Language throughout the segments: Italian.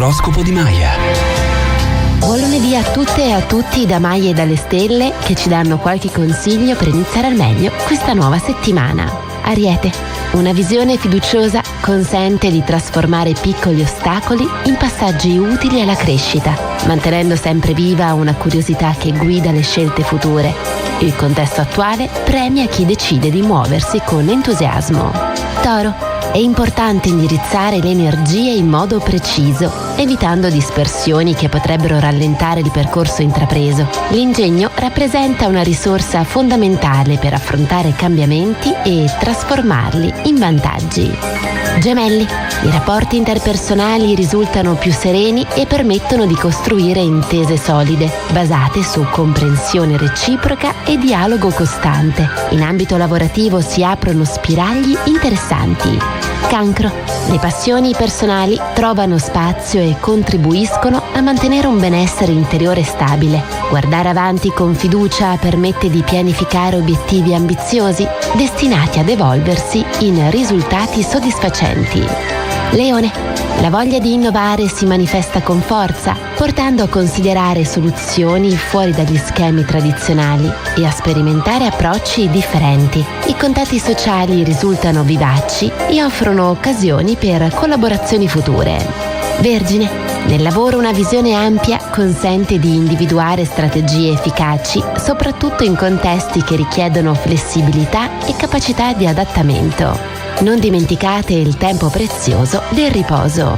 l'oroscopo di Maya. Buon lunedì a tutte e a tutti da Maya e dalle stelle, che ci danno qualche consiglio per iniziare al meglio questa nuova settimana. Ariete, una visione fiduciosa consente di trasformare piccoli ostacoli in passaggi utili alla crescita, mantenendo sempre viva una curiosità che guida le scelte future. Il contesto attuale premia chi decide di muoversi con entusiasmo. Toro, è importante indirizzare le energie in modo preciso, evitando dispersioni che potrebbero rallentare il percorso intrapreso. L'ingegno rappresenta una risorsa fondamentale per affrontare cambiamenti e trasformarli in vantaggi. Gemelli, i rapporti interpersonali risultano più sereni e permettono di costruire intese solide, basate su comprensione reciproca e dialogo costante. In ambito lavorativo si aprono spiragli interessanti. Cancro, le passioni personali trovano spazio e contribuiscono a mantenere un benessere interiore stabile. Guardare avanti con fiducia permette di pianificare obiettivi ambiziosi, destinati ad evolversi in risultati soddisfacenti. Leone, la voglia di innovare si manifesta con forza, portando a considerare soluzioni fuori dagli schemi tradizionali e a sperimentare approcci differenti. I contatti sociali risultano vivaci e offrono occasioni per collaborazioni future. Vergine, nel lavoro una visione ampia consente di individuare strategie efficaci, soprattutto in contesti che richiedono flessibilità e capacità di adattamento. Non dimenticate il tempo prezioso del riposo.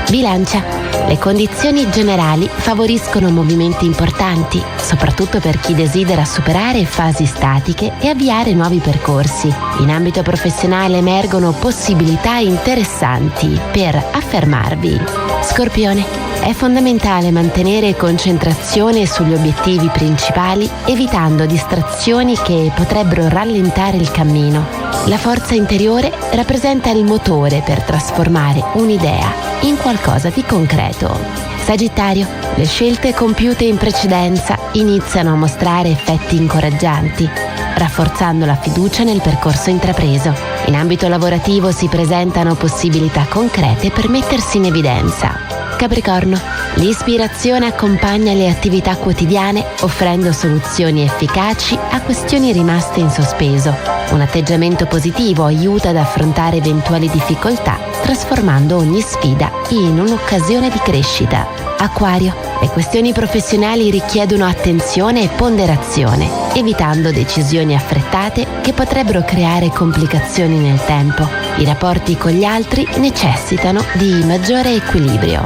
Bilancia, le condizioni generali favoriscono movimenti importanti, soprattutto per chi desidera superare fasi statiche e avviare nuovi percorsi. In ambito professionale emergono possibilità interessanti per affermarvi. Scorpione, è fondamentale mantenere concentrazione sugli obiettivi principali, evitando distrazioni che potrebbero rallentare il cammino. La forza interiore rappresenta il motore per trasformare un'idea in qualcosa di concreto. Sagittario, le scelte compiute in precedenza iniziano a mostrare effetti incoraggianti, rafforzando la fiducia nel percorso intrapreso. In ambito lavorativo si presentano possibilità concrete per mettersi in evidenza. Capricorno, l'ispirazione accompagna le attività quotidiane, offrendo soluzioni efficaci a questioni rimaste in sospeso. Un atteggiamento positivo aiuta ad affrontare eventuali difficoltà, trasformando ogni sfida in un'occasione di crescita. Acquario, le questioni professionali richiedono attenzione e ponderazione, evitando decisioni affrettate che potrebbero creare complicazioni nel tempo. I rapporti con gli altri necessitano di maggiore equilibrio.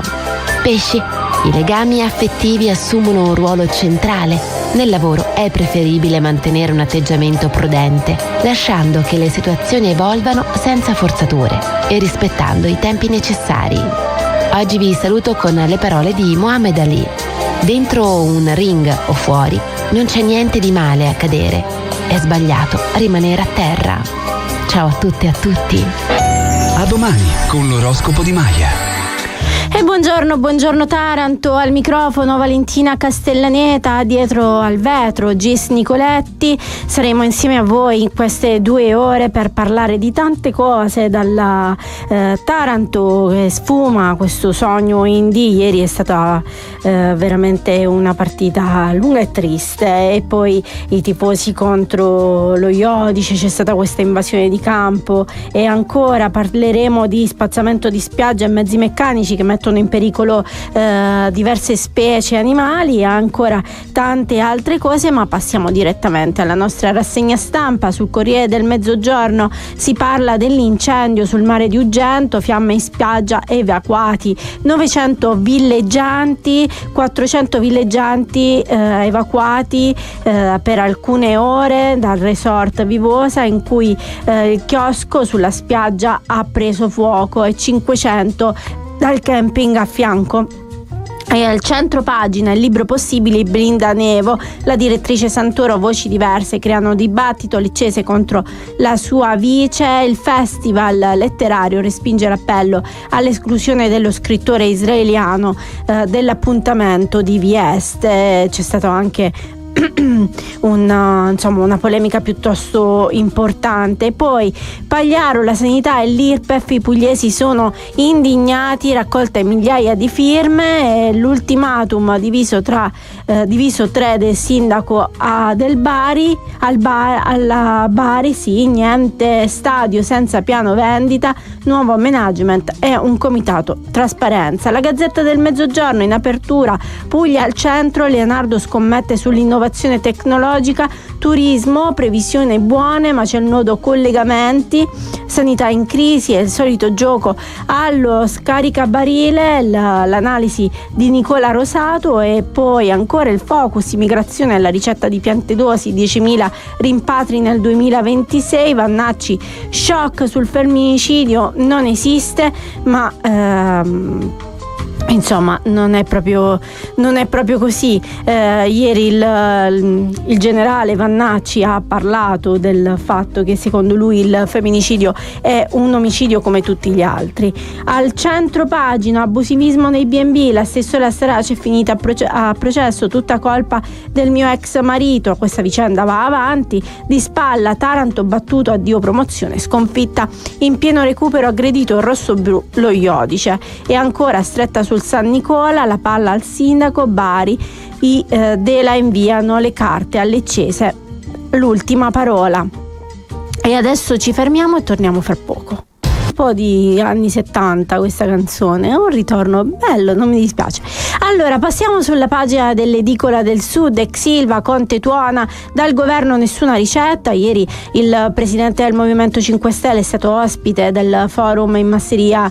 Pesci, i legami affettivi assumono un ruolo centrale. Nel lavoro è preferibile mantenere un atteggiamento prudente, lasciando che le situazioni evolvano senza forzature e rispettando i tempi necessari. Oggi vi saluto con le parole di Muhammad Ali. Dentro un ring o fuori non c'è niente di male a cadere, è sbagliato rimanere a terra. Ciao a tutte e a tutti. A domani con l'oroscopo di Maya. E buongiorno Taranto, al microfono Valentina Castellaneta, dietro al vetro Gis Nicoletti. Saremo insieme a voi in queste 2 ore per parlare di tante cose, dalla Taranto che sfuma questo sogno indie. Ieri è stata veramente una partita lunga e triste, e poi i tifosi contro lo Iodice, c'è stata questa invasione di campo, e ancora parleremo di spazzamento di spiaggia e mezzi meccanici che mettono in pericolo diverse specie animali, e ancora tante altre cose. Ma passiamo direttamente alla nostra rassegna stampa. Sul Corriere del Mezzogiorno si parla dell'incendio sul mare di Ugento, fiamme in spiaggia, evacuati 900 villeggianti, 400 villeggianti evacuati per alcune ore dal resort Vivosa, in cui il chiosco sulla spiaggia ha preso fuoco, e 500 dal camping a fianco. E al centro pagina il libro Possibili, Brinda Nevo, la direttrice Santoro, voci diverse creano dibattito, Licese contro la sua vice. Il festival letterario respinge l'appello all'esclusione dello scrittore israeliano dell'appuntamento di Vieste. C'è stato anche una polemica piuttosto importante. Poi Pagliaro, la sanità e l'IRPEF, i pugliesi sono indignati, raccolta migliaia di firme, e l'ultimatum diviso tre del sindaco del Bari alla Bari, sì, niente stadio senza piano vendita, nuovo management e un comitato trasparenza. La Gazzetta del Mezzogiorno in apertura: Puglia al centro, Leonardo scommette sull'innovazione tecnologica, turismo, previsioni buone ma c'è il nodo collegamenti, sanità in crisi e il solito gioco allo scaricabarile, l'analisi di Nicola Rosato, e poi ancora il focus immigrazione e la ricetta di Piantedosi, 10.000 rimpatri nel 2026, Vannacci shock sul femminicidio, non esiste, ma insomma non è proprio così. Ieri il generale Vannacci ha parlato del fatto che secondo lui il femminicidio è un omicidio come tutti gli altri. Al centro pagina: abusivismo nei B&B, l'assessore Starace è finita a processo, tutta colpa del mio ex marito. Questa vicenda va avanti. Di spalla, Taranto battuto, addio promozione, sconfitta in pieno recupero, aggredito il rossoblu lo Iodice. E ancora stretta sul San Nicola, la palla al sindaco, Bari, i Dela inviano le carte alle Cese, l'ultima parola. E adesso ci fermiamo e torniamo fra poco. Un po' di anni 70 questa canzone, è un ritorno bello, non mi dispiace. Allora, passiamo sulla pagina dell'Edicola del Sud. Ex Ilva, Conte tuona, dal governo nessuna ricetta. Ieri il presidente del Movimento 5 Stelle è stato ospite del forum in masseria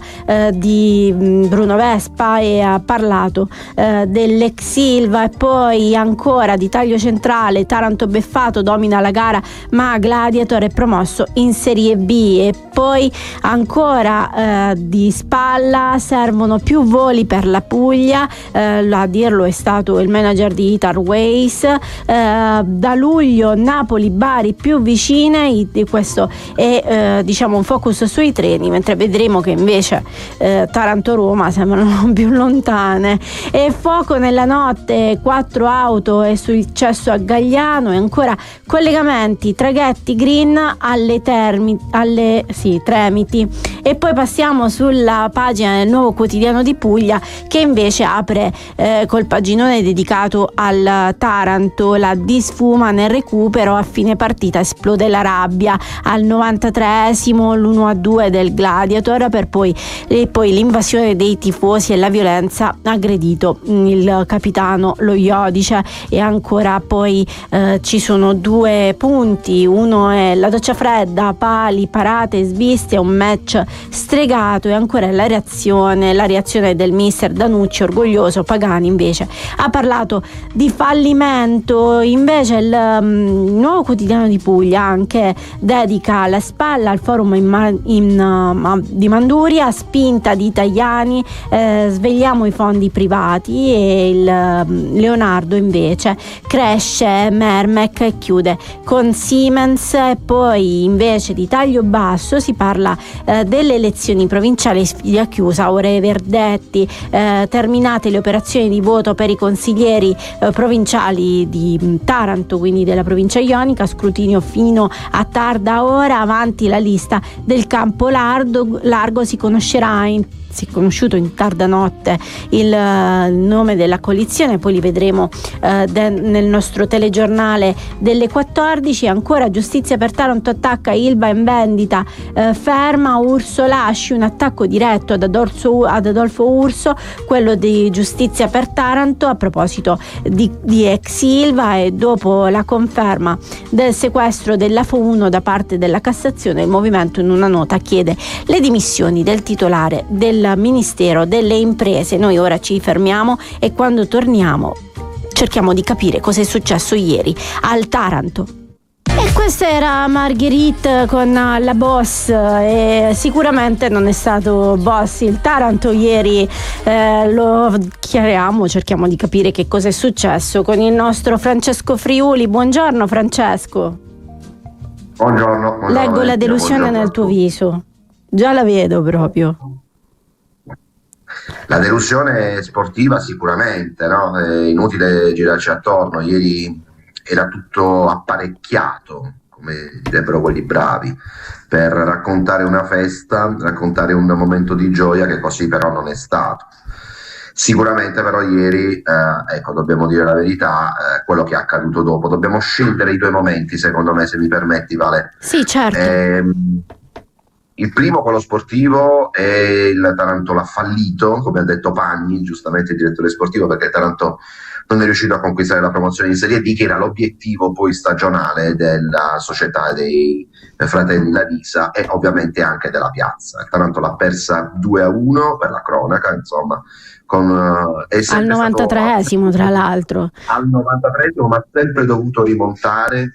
di Bruno Vespa e ha parlato dell'ex Ilva. E poi ancora di taglio centrale: Taranto beffato, domina la gara ma Gladiator è promosso in Serie B. E poi ancora di spalla: servono più voli per la Puglia, a dirlo è stato il manager di Italways. Da luglio Napoli Bari più vicine, questo è un focus sui treni, mentre vedremo che invece Taranto Roma sembrano più lontane. E fuoco nella notte, 4 auto è successo a Gagliano. E ancora collegamenti, traghetti green alle Tremiti. E poi passiamo sulla pagina del Nuovo Quotidiano di Puglia, che invece apre col paginone dedicato al Taranto: la disfuma nel recupero, a fine partita esplode la rabbia, al 93esimo l'1-2 del Gladiator, per poi l'invasione dei tifosi e la violenza, aggredito il capitano lo Iodice. E ancora poi ci sono 2 punti: uno è la doccia fredda, pali, parate, sviste, un match stregato. E ancora la reazione del mister Danucci, orgoglioso. Pagani invece ha parlato di fallimento. Invece il Nuovo Quotidiano di Puglia anche dedica la spalla al forum di Manduria, spinta di Tajani, svegliamo i fondi privati. E il Leonardo invece cresce Mermec e chiude con Siemens. E poi invece di taglio basso si parla delle elezioni provinciali, sfida chiusa, ore verdetti, terminate le operazioni di voto per i consiglieri provinciali di Taranto, quindi della provincia ionica, scrutinio fino a tarda ora, avanti la lista del campo largo, si è conosciuto in tarda notte il nome della coalizione, poi li vedremo nel nostro telegiornale delle 14. Ancora giustizia per Taranto, attacca Ilva in vendita, ferma Urso Lasci, un attacco diretto ad Adolfo Urso, quello di giustizia per Taranto a proposito di ex Ilva. E dopo la conferma del sequestro della F1 da parte della Cassazione, il movimento in una nota chiede le dimissioni del titolare del Ministero delle Imprese. Noi ora ci fermiamo e quando torniamo cerchiamo di capire cosa è successo ieri al Taranto. E questa era Marguerite con la Boss, e sicuramente non è stato Boss il Taranto ieri. Lo chiariamo, cerchiamo di capire che cosa è successo con il nostro Francesco Friuli. Buongiorno Francesco. Buongiorno. Leggo la delusione nel tuo viso, già la vedo proprio. La delusione sportiva sicuramente, no? È inutile girarci attorno. Ieri era tutto apparecchiato, come direbbero quelli bravi, per raccontare una festa, raccontare un momento di gioia, che così però non è stato. Sicuramente però ieri, dobbiamo dire la verità, quello che è accaduto dopo, dobbiamo scindere i due momenti, secondo me, se mi permetti, Vale. Sì, certo. Il primo, quello sportivo, è il Taranto l'ha fallito, come ha detto Pagni, giustamente il direttore sportivo, perché il Taranto non è riuscito a conquistare la promozione in Serie D, che era l'obiettivo poi stagionale della società dei fratelli Lavisa e ovviamente anche della piazza. Il Taranto l'ha persa 2-1 per la cronaca, insomma, al 93esimo tra l'altro. Al 93esimo, ma sempre dovuto rimontare.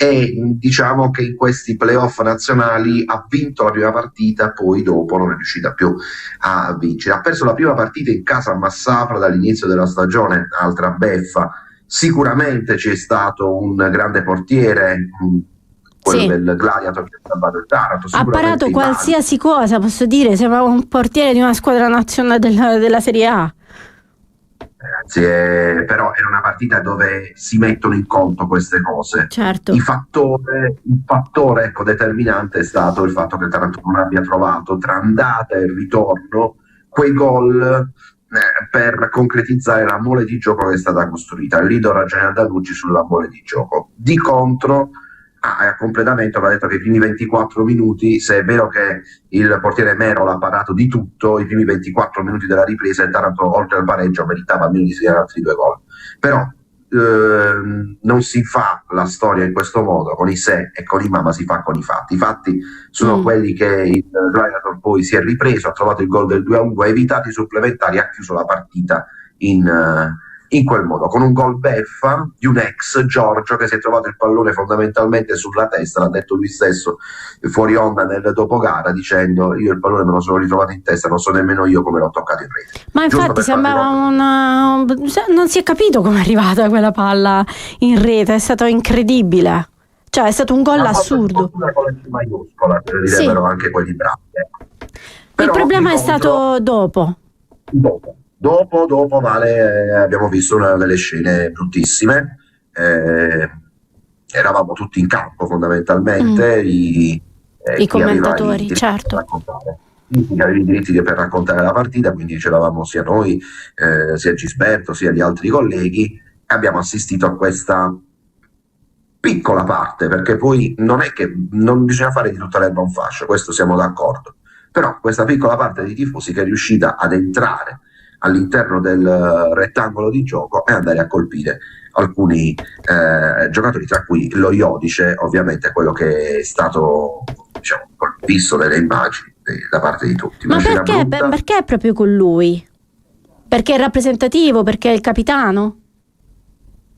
E diciamo che in questi playoff nazionali ha vinto la prima partita, poi dopo non è riuscita più a vincere. Ha perso la prima partita in casa a Massafra dall'inizio della stagione, altra beffa. Sicuramente c'è stato un grande portiere, quello del Gladiator, che ha salvato il Taranto. Ha parato qualsiasi cosa, posso dire, sembra un portiere di una squadra nazionale della Serie A. Però era una partita dove si mettono in conto queste cose. Certo. Il fattore determinante è stato il fatto che il Taranto non abbia trovato tra andata e ritorno quei gol per concretizzare la mole di gioco che è stata costruita. Lì do ragione a Danucci sulla mole di gioco. Di contro, a completamento aveva detto che i primi 24 minuti, se è vero che il portiere Mero l'ha parato di tutto, i primi 24 minuti della ripresa il Taranto, oltre al pareggio, meritava almeno di segnare altri 2 gol. Però non si fa la storia in questo modo, con i se e con i ma si fa con i fatti. I fatti sono quelli che il Gladiator poi si è ripreso, ha trovato il gol del 2-1, ha evitato i supplementari, ha chiuso la partita in quel modo, con un gol beffa di un ex Giorgio che si è trovato il pallone fondamentalmente sulla testa, l'ha detto lui stesso fuori onda nel dopogara, dicendo: io il pallone me lo sono ritrovato in testa, non so nemmeno io come l'ho toccato in rete. Ma infatti sembrava non si è capito come è arrivata quella palla in rete, è stato incredibile, cioè è stato un gol assurdo. Una con la C maiuscola, direbbero anche quelli bravi. Il problema è stato dopo. Dopo Vale, abbiamo visto una delle scene bruttissime. Eravamo tutti in campo fondamentalmente, i commentatori, certo. Chi aveva i diritti per raccontare la partita, quindi c'eravamo sia noi, sia Gisberto, sia gli altri colleghi, e abbiamo assistito a questa piccola parte, perché poi non è che non bisogna fare di tutta l'erba un fascio, questo siamo d'accordo, però questa piccola parte di tifosi che è riuscita ad entrare all'interno del rettangolo di gioco e andare a colpire alcuni giocatori, tra cui lo Iodice, ovviamente quello che è stato, diciamo, visto nelle immagini da parte di tutti. Ma perché proprio con lui? Perché è rappresentativo? Perché è il capitano?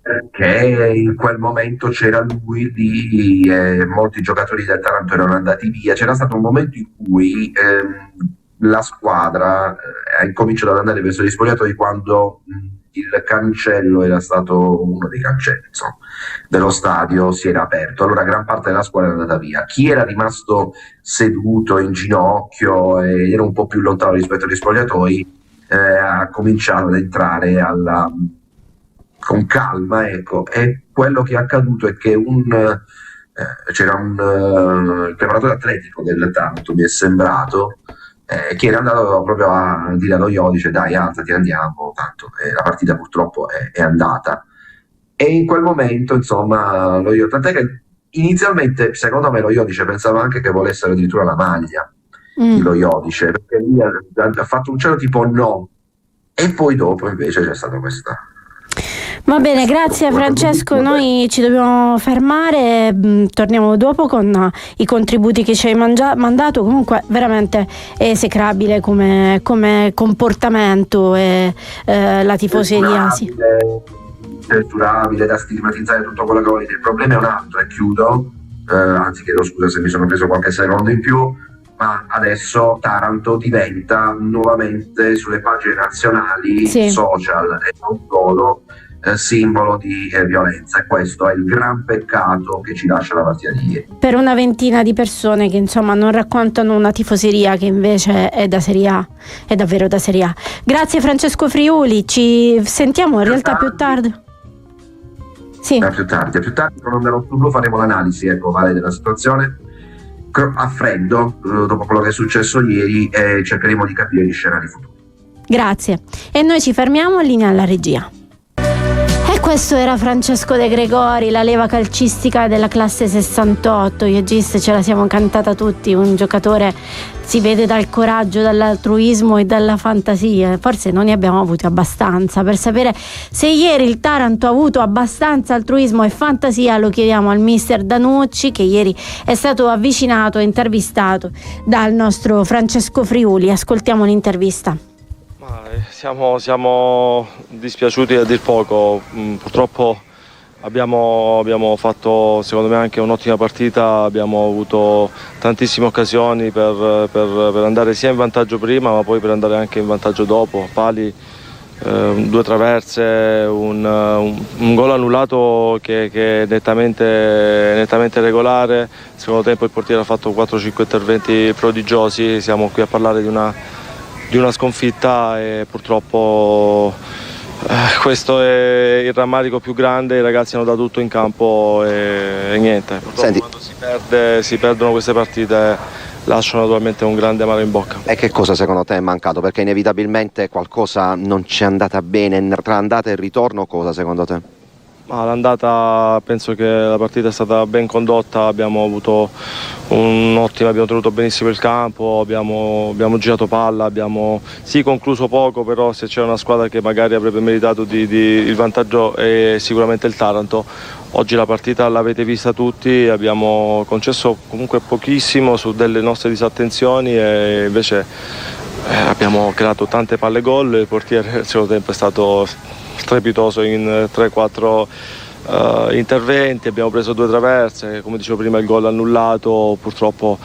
Perché in quel momento c'era lui molti giocatori del Taranto erano andati via, c'era stato un momento in cui la squadra ha incominciato ad andare verso gli spogliatoi quando il cancello era stato uno dei cancelli, insomma, dello stadio si era aperto, allora gran parte della squadra è andata via. Chi era rimasto seduto in ginocchio e era un po' più lontano rispetto agli spogliatoi ha cominciato ad entrare con calma, ecco. E quello che è accaduto è che c'era il preparatore atletico del Taranto, mi è sembrato, che era andato proprio a dire allo Iodice: dai, alzati, andiamo, tanto la partita purtroppo è andata. E in quel momento, insomma, tant'è che inizialmente secondo me lo Iodice pensava anche che volessero addirittura la maglia lo Iodice, perché lui ha fatto un certo tipo no, e poi dopo invece c'è stata questa. Va bene, grazie Francesco, noi ci dobbiamo fermare, torniamo dopo con i contributi che ci hai mandato. Comunque veramente è esecrabile come comportamento e la tifoseria. Censurabile, da stigmatizzare, tutto quello che volete. Il problema è un altro, e chiudo, anzi chiedo scusa se mi sono preso qualche secondo in più, ma adesso Taranto diventa nuovamente sulle pagine nazionali, social e non solo, simbolo di violenza, e questo è il gran peccato che ci lascia la partita di ieri. Per una ventina di persone che insomma non raccontano una tifoseria che invece è da Serie A, è davvero da Serie A. Grazie Francesco Friuli, ci sentiamo in realtà più tardi. Sì. A più tardi con Onda Rosso-Blu faremo l'analisi, Vale, della situazione a freddo, dopo quello che è successo ieri, e cercheremo di capire gli scenari futuri. Grazie. E noi ci fermiamo, linea alla regia. E questo era Francesco De Gregori, la leva calcistica della classe 68. Io e Gis ce la siamo cantata tutti, un giocatore, si vede dal coraggio, dall'altruismo e dalla fantasia. Forse non ne abbiamo avuti abbastanza. Per sapere se ieri il Taranto ha avuto abbastanza altruismo e fantasia lo chiediamo al mister Danucci, che ieri è stato avvicinato e intervistato dal nostro Francesco Friuli. Ascoltiamo l'intervista. Siamo dispiaciuti a dir poco, purtroppo abbiamo fatto secondo me anche un'ottima partita, abbiamo avuto tantissime occasioni per andare sia in vantaggio prima ma poi per andare anche in vantaggio dopo, pali, 2 traverse, un gol annullato che è nettamente regolare. Secondo tempo il portiere ha fatto 4-5 interventi prodigiosi, siamo qui a parlare di una sconfitta e purtroppo questo è il rammarico più grande. I ragazzi hanno dato tutto in campo e niente. Purtroppo quando si perdono queste partite lasciano naturalmente un grande amaro in bocca. E che cosa secondo te è mancato? Perché inevitabilmente qualcosa non ci è andata bene tra andata e ritorno, cosa secondo te? L'andata, penso che la partita è stata ben condotta, abbiamo tenuto benissimo il campo, abbiamo girato palla, abbiamo concluso poco, però se c'era una squadra che magari avrebbe meritato il vantaggio è sicuramente il Taranto. Oggi la partita l'avete vista tutti, abbiamo concesso comunque pochissimo su delle nostre disattenzioni e invece abbiamo creato tante palle gol. Il portiere al secondo tempo è stato strepitoso in 3-4 interventi, abbiamo preso 2 traverse, come dicevo prima il gol annullato. Purtroppo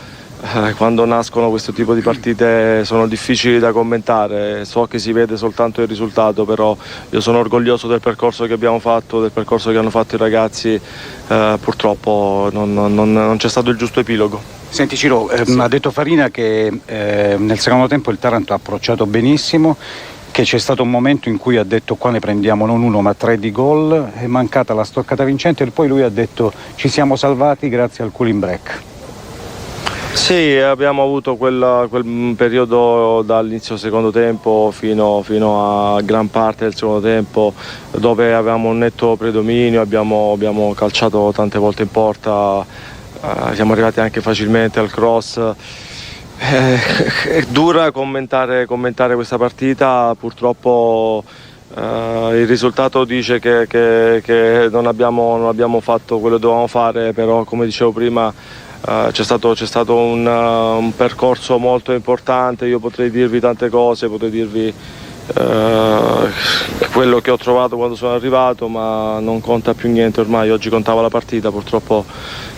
quando nascono questo tipo di partite sono difficili da commentare, so che si vede soltanto il risultato, però io sono orgoglioso del percorso che abbiamo fatto, del percorso che hanno fatto i ragazzi. Purtroppo non c'è stato il giusto epilogo. Senti Ciro, ha detto Farina che nel secondo tempo il Taranto ha approcciato benissimo, che c'è stato un momento in cui ha detto qua ne prendiamo non 1 ma 3 di gol, è mancata la stoccata vincente e poi lui ha detto ci siamo salvati grazie al cooling break. Sì, abbiamo avuto quel periodo dall'inizio secondo tempo fino a gran parte del secondo tempo dove avevamo un netto predominio, abbiamo calciato tante volte in porta, siamo arrivati anche facilmente al cross. È dura commentare questa partita, purtroppo il risultato dice che non abbiamo fatto quello che dovevamo fare, però come dicevo prima c'è stato un percorso molto importante. Io potrei dirvi tante cose, potrei dirvi quello che ho trovato quando sono arrivato, ma non conta più niente ormai. Oggi contava la partita, purtroppo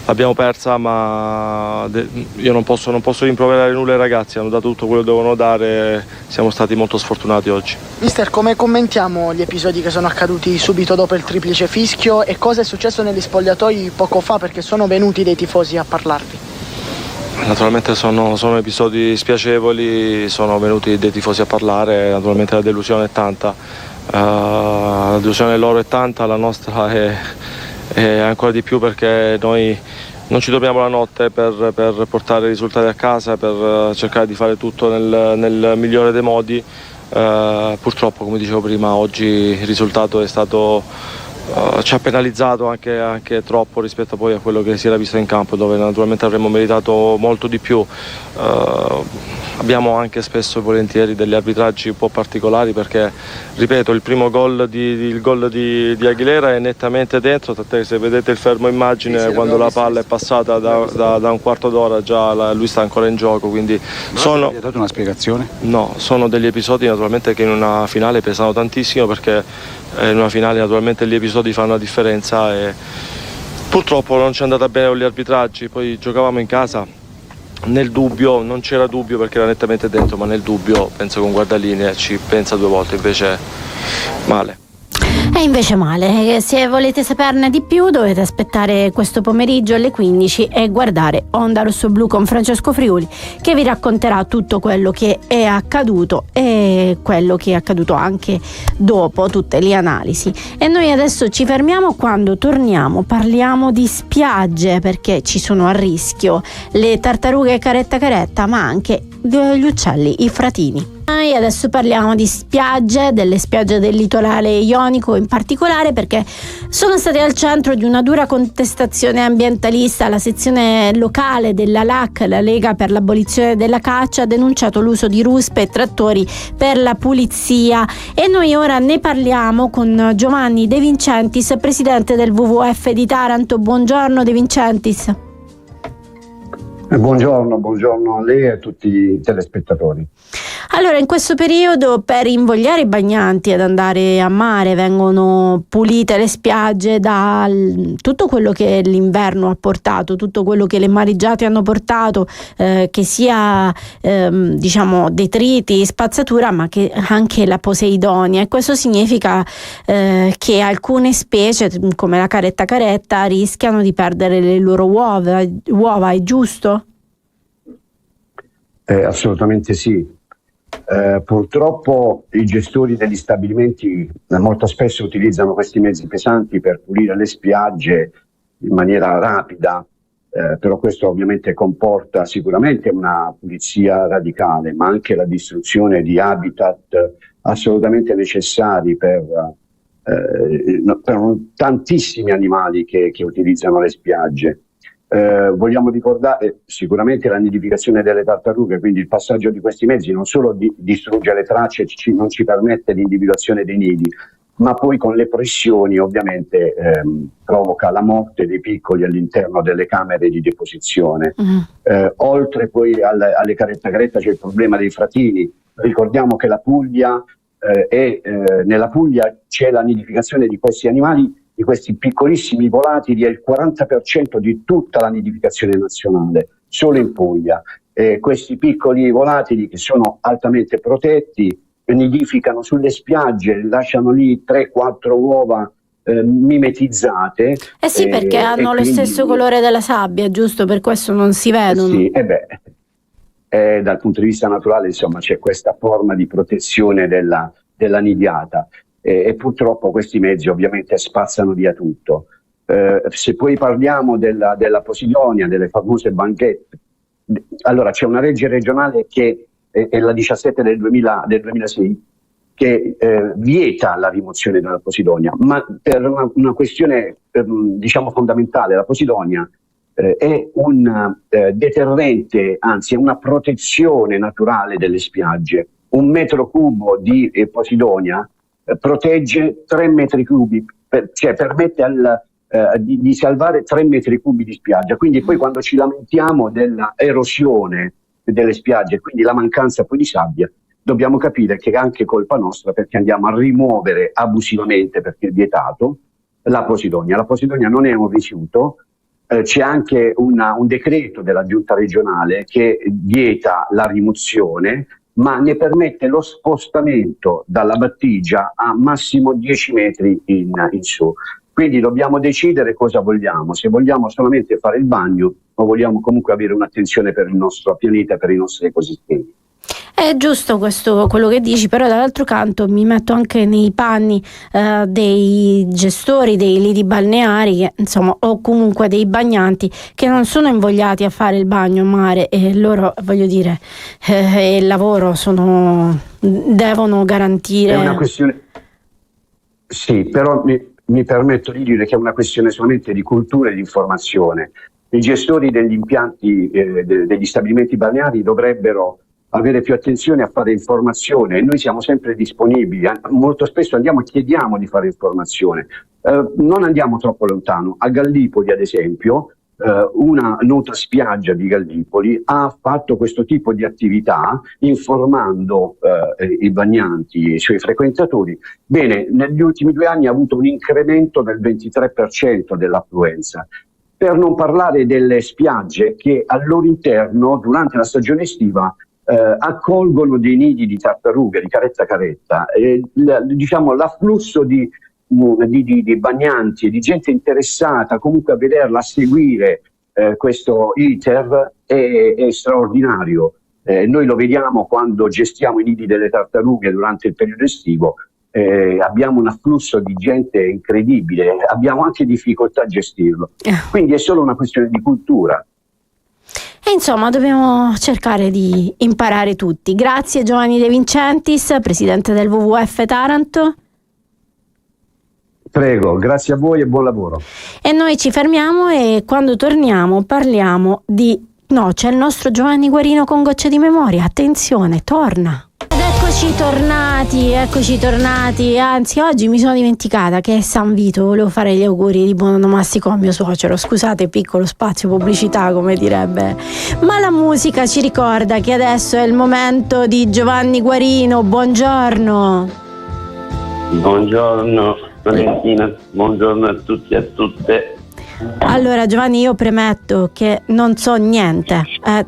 l'abbiamo persa, ma io non posso rimproverare nulla ai ragazzi, hanno dato tutto quello che dovevano dare, siamo stati molto sfortunati oggi. Mister, come commentiamo gli episodi che sono accaduti subito dopo il triplice fischio e cosa è successo negli spogliatoi poco fa, perché sono venuti dei tifosi a parlarvi? Naturalmente sono episodi spiacevoli, sono venuti dei tifosi a parlare, naturalmente la delusione è tanta, la delusione loro è tanta, la nostra è ancora di più, perché noi non ci dormiamo la notte per portare i risultati a casa, per cercare di fare tutto nel migliore dei modi. Purtroppo, come dicevo prima, oggi il risultato è stato ci ha penalizzato anche troppo rispetto poi a quello che si era visto in campo, dove naturalmente avremmo meritato molto di più. Abbiamo anche spesso e volentieri degli arbitraggi un po' particolari, perché ripeto, il primo gol di Aguilera è nettamente dentro, tant'è che se vedete il fermo immagine, sì, quando la palla è passata da un quarto d'ora già lui sta ancora in gioco, quindi vi ha dato una spiegazione? No, sono degli episodi naturalmente che in una finale pesano tantissimo, perché in una finale naturalmente gli episodi fanno la differenza e purtroppo non ci è andata bene con gli arbitraggi. Poi giocavamo in casa, nel dubbio, non c'era dubbio perché era nettamente dentro, ma nel dubbio penso che un guardalinee ci pensa 2 volte, invece male. E invece male, se volete saperne di più dovete aspettare questo pomeriggio alle 15 e guardare Onda Rosso Blu con Francesco Friuli, che vi racconterà tutto quello che è accaduto e quello che è accaduto anche dopo, tutte le analisi. E noi adesso ci fermiamo, quando torniamo parliamo di spiagge, perché ci sono a rischio le tartarughe caretta, ma anche gli uccelli, i fratini. E adesso parliamo di spiagge, delle spiagge del litorale ionico in particolare, perché sono state al centro di una dura contestazione ambientalista. La sezione locale della LAC, la Lega per l'abolizione della caccia, ha denunciato l'uso di ruspe e trattori per la pulizia, e noi ora ne parliamo con Giovanni De Vincentis, presidente del WWF di Taranto. Buongiorno De Vincentis. Buongiorno a lei e a tutti i telespettatori. Allora, in questo periodo, per invogliare i bagnanti ad andare a mare, vengono pulite le spiagge da tutto quello che l'inverno ha portato, tutto quello che le mareggiate hanno portato, che sia detriti, spazzatura, ma che anche la Poseidonia. E questo significa che alcune specie, come la caretta, rischiano di perdere le loro uova, è giusto? Assolutamente sì. Purtroppo i gestori degli stabilimenti molto spesso utilizzano questi mezzi pesanti per pulire le spiagge in maniera rapida, però questo ovviamente comporta sicuramente una pulizia radicale, ma anche la distruzione di habitat assolutamente necessari per tantissimi animali che utilizzano le spiagge. Vogliamo ricordare sicuramente la nidificazione delle tartarughe, quindi il passaggio di questi mezzi non solo distrugge le tracce, non ci permette l'individuazione dei nidi, ma poi con le pressioni ovviamente provoca la morte dei piccoli all'interno delle camere di deposizione. Oltre poi alle caretta c'è il problema dei fratini. Ricordiamo che la Puglia nella Puglia c'è la nidificazione di questi animali, di questi piccolissimi volatili, è il 40% di tutta la nidificazione nazionale, solo in Puglia. Questi piccoli volatili, che sono altamente protetti, nidificano sulle spiagge, lasciano lì 3-4 uova mimetizzate. Sì, perché hanno lo stesso colore della sabbia, giusto? Per questo non si vedono. Sì, dal punto di vista naturale, insomma, c'è questa forma di protezione della nidiata. E purtroppo questi mezzi ovviamente spazzano via tutto. Se poi parliamo della Posidonia, delle famose banchette, allora c'è una legge regionale che è la 17 del 2006 che vieta la rimozione della Posidonia, ma per una questione fondamentale. La Posidonia è un deterrente, anzi è una protezione naturale delle spiagge. 1 metro cubo di Posidonia protegge 3 metri cubi, cioè permette di salvare 3 metri cubi di spiaggia. Quindi poi quando ci lamentiamo della erosione delle spiagge, quindi la mancanza poi di sabbia, dobbiamo capire che è anche colpa nostra, perché andiamo a rimuovere abusivamente, perché è vietato, la Posidonia. La Posidonia non è un rifiuto, c'è anche un decreto della giunta regionale che vieta la rimozione, ma ne permette lo spostamento dalla battigia a massimo 10 metri in su. Quindi dobbiamo decidere cosa vogliamo, se vogliamo solamente fare il bagno o vogliamo comunque avere un'attenzione per il nostro pianeta e per i nostri ecosistemi. È giusto questo, quello che dici, però dall'altro canto mi metto anche nei panni dei gestori dei lidi balneari, che, insomma, o comunque dei bagnanti che non sono invogliati a fare il bagno in mare, e loro, voglio dire, il lavoro devono garantire. È una questione. Sì, però mi permetto di dire che è una questione solamente di cultura e di informazione. I gestori degli impianti, degli stabilimenti balneari dovrebbero avere più attenzione a fare informazione, e noi siamo sempre disponibili. Molto spesso andiamo e chiediamo di fare informazione. Non andiamo troppo lontano. A Gallipoli, ad esempio, una nota spiaggia di Gallipoli ha fatto questo tipo di attività informando i bagnanti e i suoi frequentatori. Bene, negli ultimi 2 anni ha avuto un incremento del 23% dell'affluenza. Per non parlare delle spiagge che al loro interno, durante la stagione estiva, accolgono dei nidi di tartarughe, di caretta. L'afflusso di di bagnanti e di gente interessata comunque a vederla, a seguire questo iter è straordinario. Noi lo vediamo quando gestiamo i nidi delle tartarughe durante il periodo estivo, abbiamo un afflusso di gente incredibile, abbiamo anche difficoltà a gestirlo, quindi è solo una questione di cultura. E insomma dobbiamo cercare di imparare tutti. Grazie Giovanni De Vincentis, presidente del WWF Taranto. Prego, grazie a voi e buon lavoro. E noi ci fermiamo e quando torniamo parliamo di... No, c'è il nostro Giovanni Guarino con Gocce di Memoria, attenzione, torna. Ed eccoci tornati, anzi oggi mi sono dimenticata che è San Vito, volevo fare gli auguri di buon onomastico a mio suocero, scusate, piccolo spazio pubblicità come direbbe, ma la musica ci ricorda che adesso è il momento di Giovanni Guarino, buongiorno. Buongiorno Valentina, buongiorno a tutti e a tutte. Allora Giovanni, io premetto che non so niente,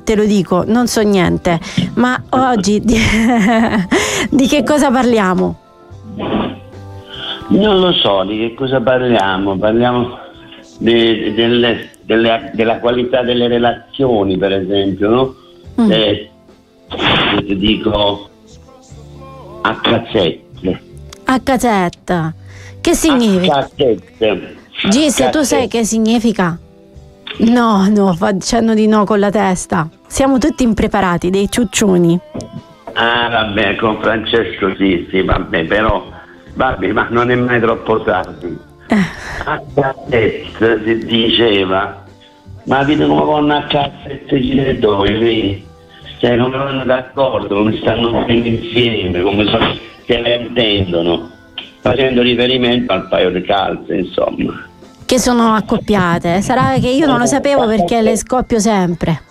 te lo dico, non so niente, ma oggi di che cosa parliamo? Non lo so di che cosa parliamo della qualità delle relazioni, per esempio, no? Ti dico a cazzetta, che significa? Gis, tu sai che significa? No, facendo di no con la testa. Siamo tutti impreparati, dei ciucciuni. Ah, vabbè, con Francesco sì, vabbè, però, vabbè, ma non è mai troppo tardi. A cazzetta si diceva, ma vedi come vanno a cazzette ci le doi, cioè come vanno d'accordo, come stanno mettendo insieme, come se le intendono, facendo riferimento al paio di calze, insomma. Che sono accoppiate, sarà che io non lo sapevo perché le scoppio sempre.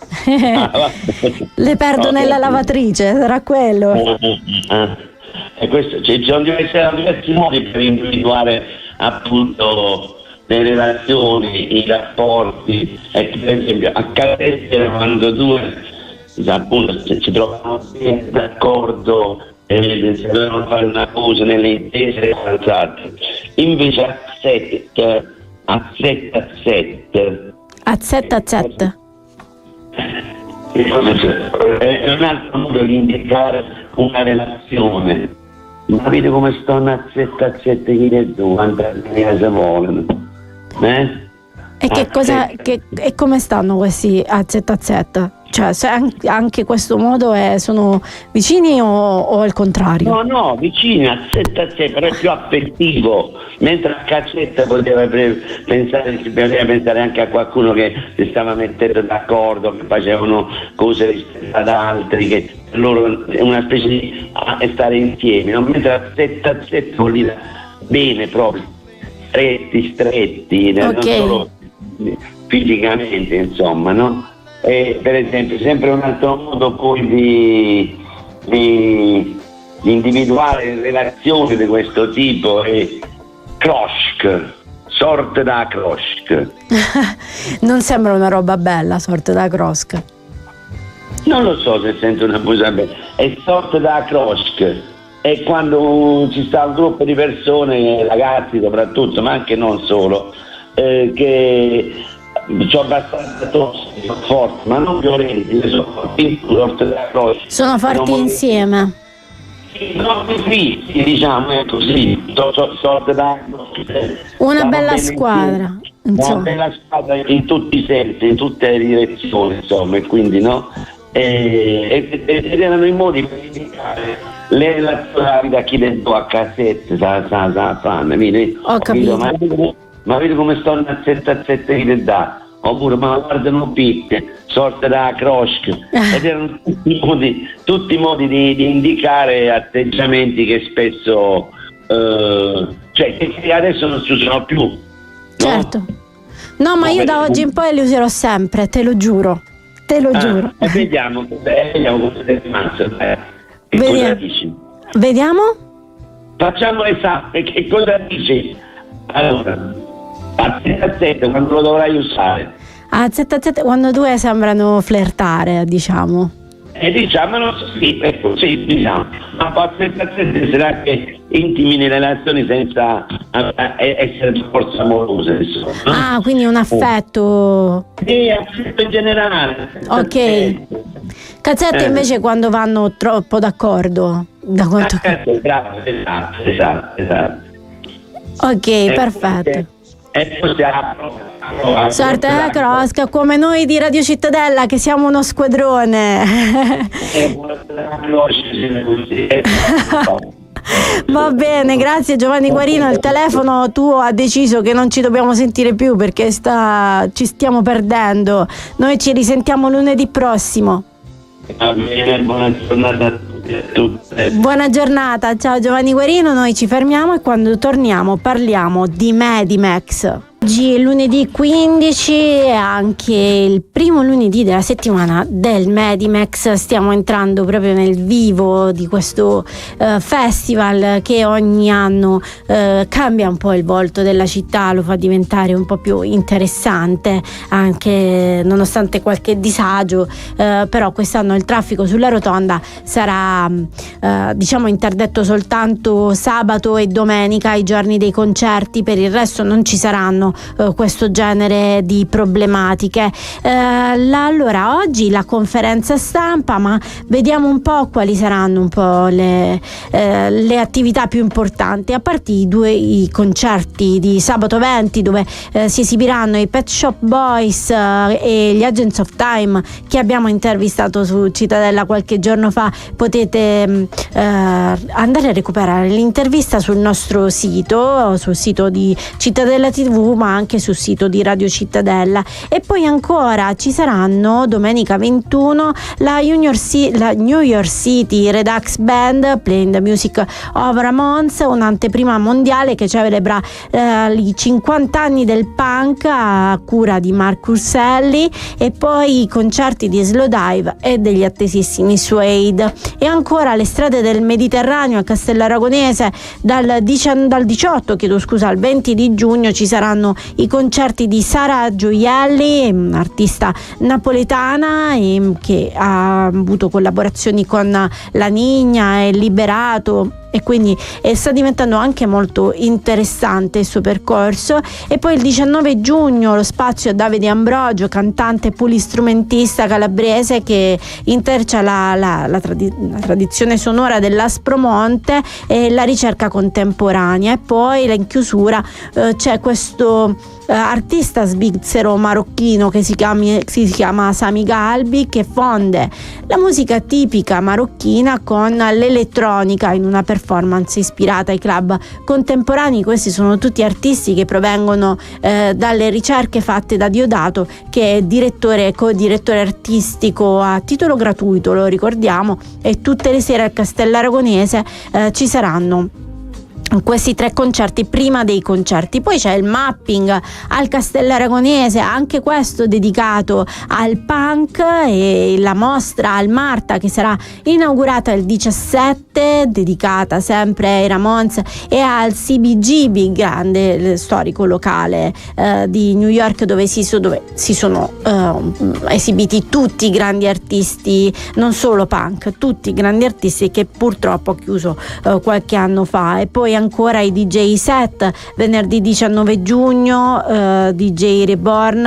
Le perdo nella lavatrice, sarà quello. E questo, ci sono diversi modi per individuare appunto le relazioni, i rapporti, e per esempio a carattere quando due appunto si trovano d'accordo e si dovevano fare una cosa nelle intese avanzate, invece a 7 è un altro modo di indicare una relazione. Ma vedi come stanno a 7 chi le due, quante se vogliono, e come stanno questi a 7? Cioè se anche questo modo sono vicini o al contrario? No, vicini a 7, però è più affettivo, mentre a cazzetta poteva pensare anche a qualcuno che si stava mettendo d'accordo, che facevano cose rispetto ad altri, che per loro è una specie di stare insieme, no? Mentre a 7 vuol dire bene proprio, stretti, non solo fisicamente, insomma, no? E per esempio sempre un altro modo poi di individuare relazioni di questo tipo è Kroschk, sorte da Kroschk. Non sembra una roba bella, sorte da Kroschk. Non lo so se sento una cosa bella, è sorte da Kroschk, è quando ci sta un gruppo di persone, ragazzi soprattutto, ma anche non solo, che sono abbastanza tossici, forti, ma non violenti, sono forti insieme. No, sì, diciamo, è così. Una bella squadra. Insomma. Una bella squadra in tutti i sensi, in tutte le direzioni, insomma, e quindi no. Ed erano i modi per indicare le relazioni da chi le do a cassette, ho capito. Ma vedi come stanno a 7 chi le dà, oppure ma guardano picche, sorte da Kroschk, ed erano tutti i modi di indicare atteggiamenti che spesso che adesso non si usano più, no? Certo, no, ma io da oggi in poi li userò sempre, te lo giuro. Giuro. Vediamo come sei rimasto. Cosa dici? Vediamo? Facciamo esatto, che cosa dici? Allora, a 7 quando lo dovrai usare? A 7 quando due sembrano flirtare, diciamo. diciamolo sì, è così, diciamo. Ma forse sarà che intimi relazioni senza essere per forza amorose, insomma. Ah, quindi un affetto. Sì, affetto in generale. Ok. Cazzette invece quando vanno troppo d'accordo. Bravo, esatto. Ok, perfetto. E possiamo Sorte crosca, come noi di Radio Cittadella che siamo uno squadrone. Va bene, grazie Giovanni Guarino. Il telefono tuo ha deciso che non ci dobbiamo sentire più perché ci stiamo perdendo. Noi ci risentiamo lunedì prossimo. Va bene, buona giornata a tutti e a tutte. Buona giornata, ciao Giovanni Guarino. Noi ci fermiamo e quando torniamo parliamo di Medimax. Oggi è lunedì 15 e anche il primo lunedì della settimana del Medimax. Stiamo entrando proprio nel vivo di questo festival che ogni anno cambia un po' il volto della città, lo fa diventare un po' più interessante, anche nonostante qualche disagio, però quest'anno il traffico sulla rotonda sarà interdetto soltanto sabato e domenica, i giorni dei concerti. Per il resto non ci saranno questo genere di problematiche. Allora oggi la conferenza stampa, ma vediamo un po' quali saranno un po' le attività più importanti, a parte i concerti di sabato 20 dove si esibiranno i Pet Shop Boys e gli Agents of Time che abbiamo intervistato su Cittadella qualche giorno fa. Potete andare a recuperare l'intervista sul nostro sito, sul sito di Cittadella TV, ma anche sul sito di Radio Cittadella. E poi ancora ci saranno domenica 21 la New York City Redux Band Playing the Music of Ramones, un'anteprima mondiale che celebra i 50 anni del punk a cura di Mark Urselli, e poi i concerti di Slowdive e degli attesissimi Suede. E ancora le strade del Mediterraneo a Castellaragonese dal 18 al 20 di giugno ci saranno i concerti di Sara Gioielli, un'artista napoletana che ha avuto collaborazioni con La Nigna e Liberato, e quindi sta diventando anche molto interessante il suo percorso. E poi il 19 giugno lo spazio a Davide Ambrogio, cantante polistrumentista calabrese che intercia la tradizione sonora dell'Aspromonte e la ricerca contemporanea. E poi in chiusura c'è questo artista svizzero marocchino che si chiama Sami Galbi, che fonde la musica tipica marocchina con l'elettronica in una performance ispirata ai club contemporanei. Questi sono tutti artisti che provengono dalle ricerche fatte da Diodato, che è direttore e co-direttore artistico a titolo gratuito, lo ricordiamo, e tutte le sere al Castellaragonese ci saranno questi 3 concerti prima dei concerti. Poi c'è il mapping al Castellaragonese, anche questo dedicato al punk, e la mostra al Marta che sarà inaugurata il 17, dedicata sempre ai Ramones e al CBGB, grande storico locale di New York, dove si sono esibiti tutti i grandi artisti, non solo punk, tutti i grandi artisti, che purtroppo ha chiuso qualche anno fa. E poi ancora i DJ set venerdì 19 giugno, DJ Reborn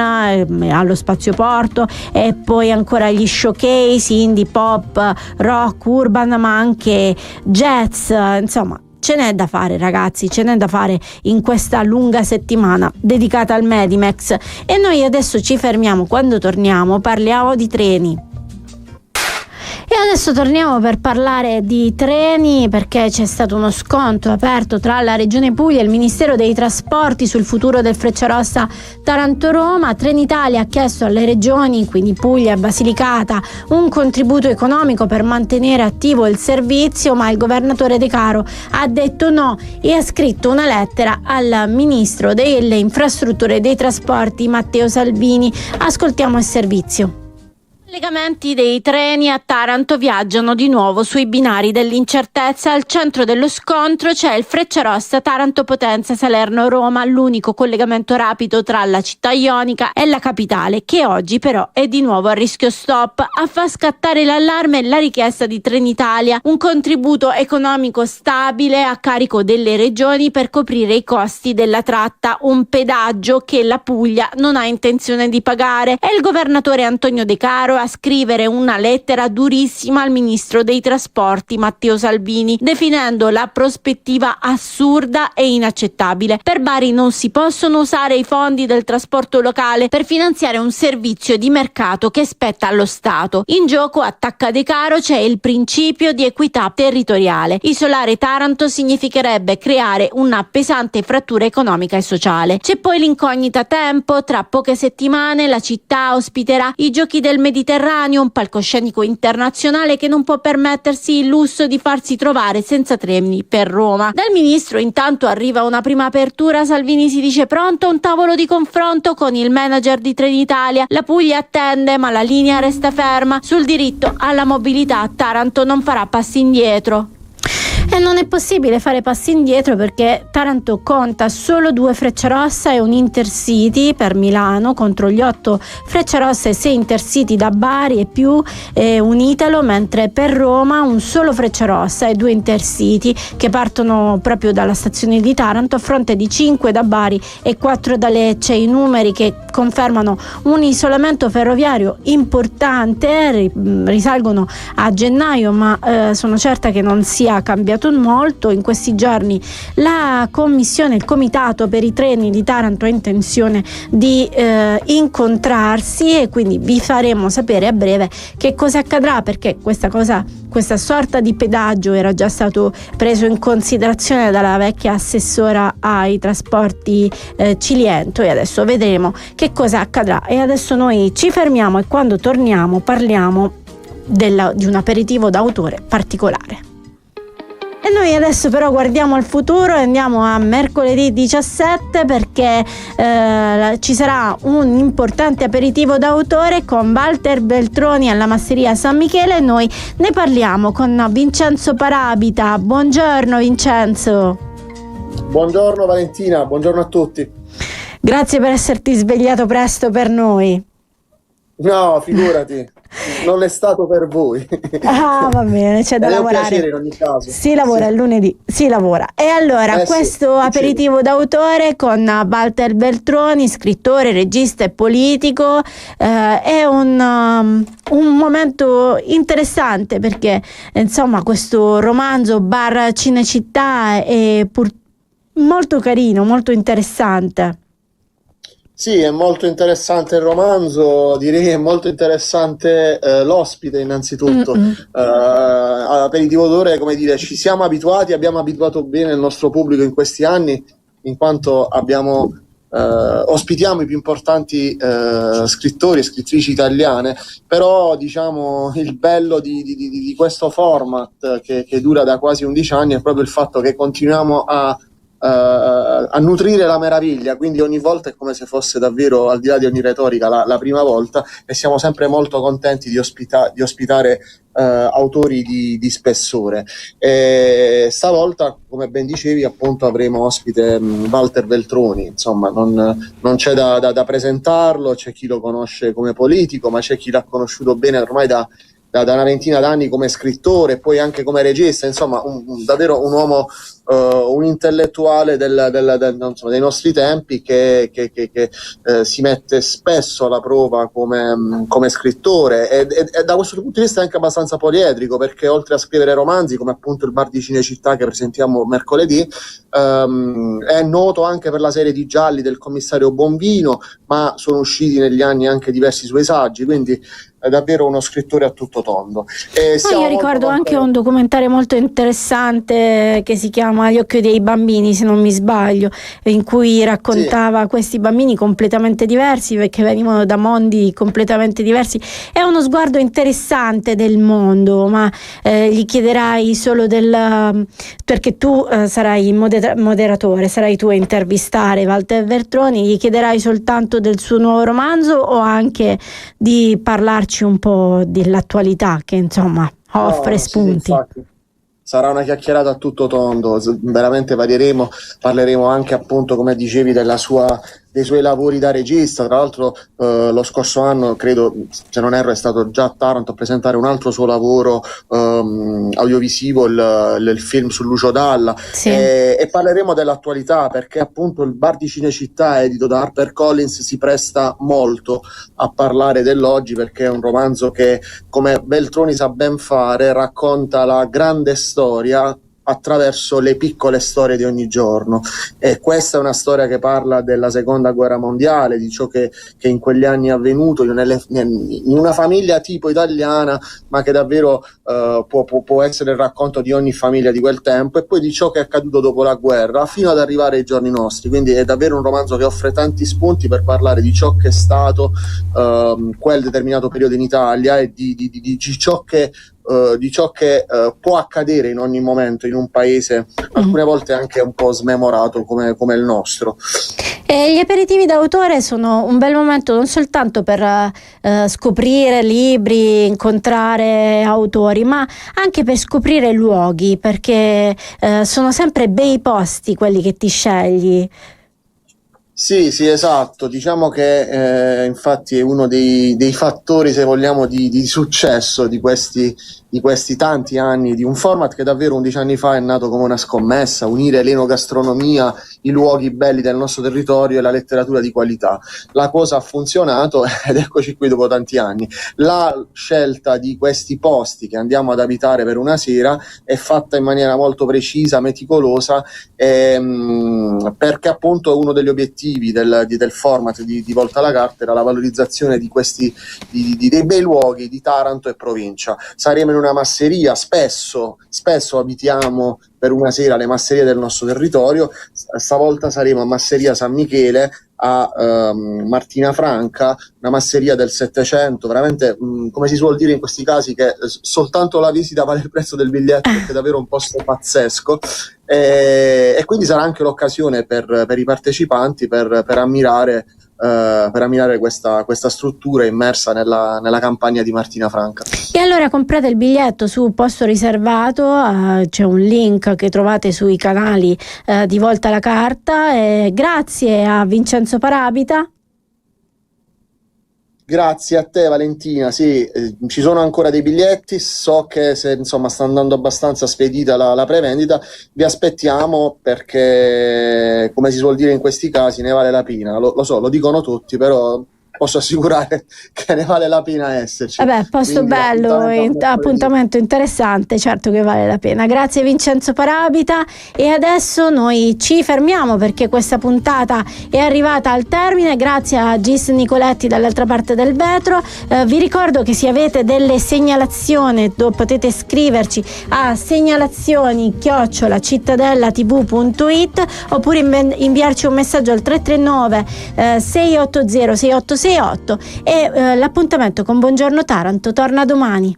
allo Spazio Porto, e poi ancora gli showcase indie, pop, rock, urban, ma anche jazz. Insomma, ce n'è da fare, ragazzi, ce n'è da fare in questa lunga settimana dedicata al Medimax. E noi adesso ci fermiamo. Quando torniamo parliamo di treni. E adesso torniamo per parlare di treni, perché c'è stato uno scontro aperto tra la Regione Puglia e il Ministero dei Trasporti sul futuro del Frecciarossa Taranto-Roma. Trenitalia ha chiesto alle regioni, quindi Puglia e Basilicata, un contributo economico per mantenere attivo il servizio, ma il governatore De Caro ha detto no e ha scritto una lettera al Ministro delle Infrastrutture e dei Trasporti Matteo Salvini. Ascoltiamo il servizio. I collegamenti dei treni a Taranto viaggiano di nuovo sui binari dell'incertezza. Al centro dello scontro c'è il Frecciarossa Taranto-Potenza-Salerno-Roma, l'unico collegamento rapido tra la città ionica e la capitale, che oggi però è di nuovo a rischio stop. A far scattare l'allarme la richiesta di Trenitalia, un contributo economico stabile a carico delle regioni per coprire i costi della tratta, un pedaggio che la Puglia non ha intenzione di pagare. È il governatore Antonio De Caro a scrivere una lettera durissima al ministro dei trasporti Matteo Salvini, definendo la prospettiva assurda e inaccettabile. Per Bari non si possono usare i fondi del trasporto locale per finanziare un servizio di mercato che spetta allo Stato. In gioco, attacca De Caro, c'è il principio di equità territoriale. Isolare Taranto significherebbe creare una pesante frattura economica e sociale. C'è poi l'incognita tempo. Tra poche settimane la città ospiterà i Giochi del Mediterraneo, un palcoscenico internazionale che non può permettersi il lusso di farsi trovare senza treni per Roma. Dal ministro intanto arriva una prima apertura. Salvini si dice pronto a un tavolo di confronto con il manager di Trenitalia. La Puglia attende, ma la linea resta ferma. Sul diritto alla mobilità Taranto non farà passi indietro. E non è possibile fare passi indietro perché Taranto conta solo 2 Frecciarossa e un Intercity per Milano contro gli 8 Frecciarossa e 6 Intercity da Bari e più un Italo, mentre per Roma un solo Frecciarossa e 2 Intercity che partono proprio dalla stazione di Taranto a fronte di 5 da Bari e 4 da Lecce. I numeri che confermano un isolamento ferroviario importante risalgono a gennaio, ma sono certa che non sia cambiato molto. In questi giorni la commissione, il comitato per i treni di Taranto ha intenzione di incontrarsi e quindi vi faremo sapere a breve che cosa accadrà, perché questa sorta di pedaggio era già stato preso in considerazione dalla vecchia assessora ai trasporti Ciliento, e adesso vedremo che cosa accadrà. E adesso noi ci fermiamo e quando torniamo parliamo di un aperitivo d'autore particolare. E noi adesso però guardiamo al futuro e andiamo a mercoledì 17 perché ci sarà un importante aperitivo d'autore con Walter Beltroni alla Masseria San Michele e noi ne parliamo con Vincenzo Parabita. Buongiorno Vincenzo. Buongiorno Valentina, buongiorno a tutti. Grazie per esserti svegliato presto per noi. No, figurati. Non è stato per voi. Ah, va bene, c'è da lavorare. È un piacere in ogni caso. Si lavora il lunedì, si lavora. E allora, questo aperitivo d'autore con Walter Beltroni, scrittore, regista e politico, è un momento interessante perché, insomma, questo romanzo / Cinecittà è molto carino, molto interessante. Sì, è molto interessante il romanzo, direi è molto interessante l'ospite innanzitutto. All'aperitivo d'autore, come dire, ci siamo abituati, abbiamo abituato bene il nostro pubblico in questi anni, in quanto ospitiamo i più importanti scrittori e scrittrici italiane, però diciamo il bello di questo format che dura da quasi 11 anni è proprio il fatto che continuiamo a nutrire la meraviglia, quindi ogni volta è come se fosse davvero, al di là di ogni retorica, la prima volta, e siamo sempre molto contenti di ospitare autori di spessore. E stavolta, come ben dicevi, appunto avremo ospite Walter Beltroni. Insomma, non c'è da presentarlo, c'è chi lo conosce come politico, ma c'è chi l'ha conosciuto bene ormai da una ventina d'anni come scrittore e poi anche come regista, insomma davvero un uomo, un intellettuale dei nostri tempi che si mette spesso alla prova come scrittore e da questo punto di vista è anche abbastanza poliedrico, perché oltre a scrivere romanzi come appunto Il bar di Cinecittà che presentiamo mercoledì, è noto anche per la serie di gialli del commissario Bonvino, ma sono usciti negli anni anche diversi suoi saggi, quindi è davvero uno scrittore a tutto tondo. Io ricordo anche un documentario molto interessante che si chiama Gli occhi dei bambini, se non mi sbaglio, in cui raccontava questi bambini completamente diversi, perché venivano da mondi completamente diversi. È uno sguardo interessante del mondo, ma gli chiederai solo perché tu sarai il moderatore, sarai tu a intervistare Walter Beltroni, gli chiederai soltanto del suo nuovo romanzo o anche di parlarci parlarci un po' dell'attualità che insomma offre spunti. Sì, sarà una chiacchierata a tutto tondo, veramente parleremo anche, appunto, come dicevi, dei suoi lavori da regista. Tra l'altro lo scorso anno, credo, se non erro, è stato già a Taranto a presentare un altro suo lavoro audiovisivo, il film su Lucio Dalla. Sì. E parleremo dell'attualità, perché appunto il Bar di Cinecittà, edito da HarperCollins, si presta molto a parlare dell'oggi, perché è un romanzo che, come Beltroni sa ben fare, racconta la grande storia attraverso le piccole storie di ogni giorno, e questa è una storia che parla della seconda guerra mondiale, di ciò che in quegli anni è avvenuto in una famiglia tipo italiana, ma che davvero può essere il racconto di ogni famiglia di quel tempo, e poi di ciò che è accaduto dopo la guerra fino ad arrivare ai giorni nostri. Quindi è davvero un romanzo che offre tanti spunti per parlare di ciò che è stato quel determinato periodo in Italia, e di ciò che può accadere in ogni momento in un paese alcune volte anche un po' smemorato come il nostro. E gli aperitivi d'autore sono un bel momento non soltanto per scoprire libri, incontrare autori, ma anche per scoprire luoghi, perché sono sempre bei posti quelli che ti scegli. Sì, esatto. Diciamo che infatti è uno dei fattori, se vogliamo, di successo di questi tanti anni, di un format che davvero 11 anni fa è nato come una scommessa: unire l'enogastronomia, i luoghi belli del nostro territorio e la letteratura di qualità. La cosa ha funzionato ed eccoci qui dopo tanti anni. La scelta di questi posti che andiamo ad abitare per una sera è fatta in maniera molto precisa, meticolosa, perché appunto uno degli obiettivi del format di Volta alla Carta era la valorizzazione di dei bei luoghi di Taranto e provincia. Saremo in una masseria, spesso abitiamo per una sera le masserie del nostro territorio. Stavolta saremo a Masseria San Michele, a Martina Franca, una masseria del Settecento, veramente come si suol dire in questi casi, che soltanto la visita vale il prezzo del biglietto, perché è davvero un posto pazzesco, e quindi sarà anche l'occasione per i partecipanti per ammirare questa struttura immersa nella campagna di Martina Franca. E allora comprate il biglietto su Posto Riservato, c'è un link che trovate sui canali di Volta alla Carta. Grazie a Vincenzo Parabita. Grazie a te, Valentina. Sì, ci sono ancora dei biglietti, so che sta andando abbastanza spedita la prevendita. Vi aspettiamo, perché, come si suol dire in questi casi, ne vale la pena. Lo so, lo dicono tutti, però posso assicurare che ne vale la pena esserci. Vabbè, posto quindi bello, appuntamento interessante, certo che vale la pena. Grazie Vincenzo Parabita, e adesso noi ci fermiamo perché questa puntata è arrivata al termine. Grazie a Gis Nicoletti dall'altra parte del vetro. Vi ricordo che se avete delle segnalazioni potete scriverci a segnalazioni@cittadellatv.it oppure inviarci un messaggio al 339 680 6868, e l'appuntamento con Buongiorno Taranto torna domani.